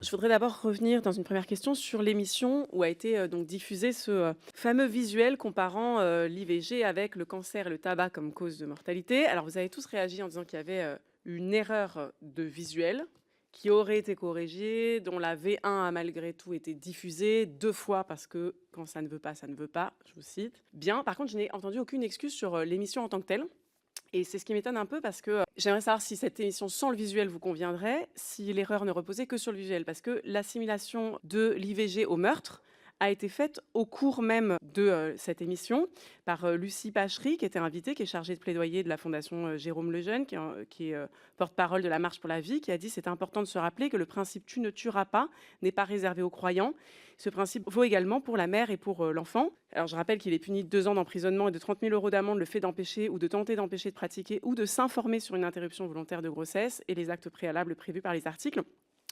Je voudrais d'abord revenir dans une première question sur l'émission où a été donc diffusé ce fameux visuel comparant l'IVG avec le cancer et le tabac comme cause de mortalité. Alors vous avez tous réagi en disant qu'il y avait une erreur de visuel qui aurait été corrigée, dont la V1 a malgré tout été diffusée 2 fois parce que quand ça ne veut pas, ça ne veut pas, je vous cite. Bien, par contre, je n'ai entendu aucune excuse sur l'émission en tant que telle. Et c'est ce qui m'étonne un peu parce que j'aimerais savoir si cette émission sans le visuel vous conviendrait, si l'erreur ne reposait que sur le visuel. Parce que l'assimilation de l'IVG au meurtre a été faite au cours même de cette émission par Lucie Pachery, qui était invitée, qui est chargée de plaidoyer de la Fondation Jérôme Lejeune, qui est porte-parole de la Marche pour la vie, qui a dit « C'est important de se rappeler que le principe « tu ne tueras pas » n'est pas réservé aux croyants. Ce principe vaut également pour la mère et pour l'enfant. Alors je rappelle qu'il est puni de 2 ans d'emprisonnement et de 30 000 € d'amende le fait d'empêcher ou de tenter d'empêcher de pratiquer ou de s'informer sur une interruption volontaire de grossesse et les actes préalables prévus par les articles.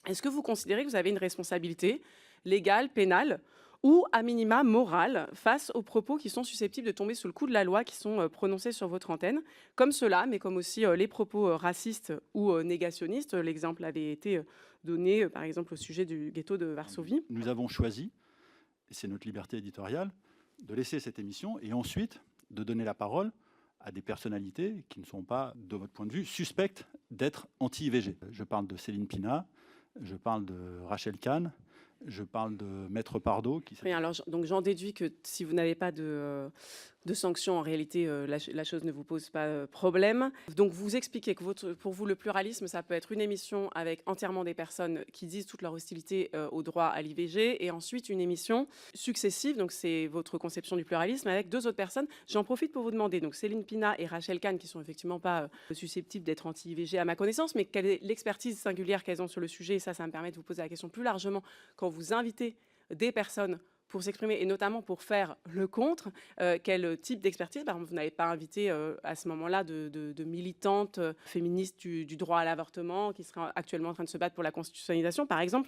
Est-ce que vous considérez que vous avez une responsabilité légale, pénale ou à minima morale face aux propos qui sont susceptibles de tomber sous le coup de la loi qui sont prononcés sur votre antenne, comme cela, mais comme aussi les propos racistes ou négationnistes. L'exemple avait été donné par exemple au sujet du ghetto de Varsovie. Nous avons choisi, et c'est notre liberté éditoriale, de laisser cette émission et ensuite de donner la parole à des personnalités qui ne sont pas, de votre point de vue, suspectes d'être anti-IVG. Je parle de Céline Pina, je parle de Rachel Kahn, je parle de Maître Pardo. Oui, alors, donc j'en déduis que si vous n'avez pas de sanctions, en réalité, la chose ne vous pose pas problème. Donc vous expliquez que pour vous, le pluralisme, ça peut être une émission avec entièrement des personnes qui disent toute leur hostilité au droit à l'IVG, et ensuite une émission successive, donc c'est votre conception du pluralisme, avec 2 autres personnes. J'en profite pour vous demander, donc Céline Pina et Rachel Kahn, qui sont effectivement pas susceptibles d'être anti-IVG à ma connaissance, mais quelle est l'expertise singulière qu'elles ont sur le sujet, et ça me permet de vous poser la question plus largement quand vous invitez des personnes pour s'exprimer et notamment pour faire le contre, quel type d'expertise? Par exemple, vous n'avez pas invité à ce moment-là de militantes féministes du droit à l'avortement qui seraient actuellement en train de se battre pour la constitutionnalisation, par exemple.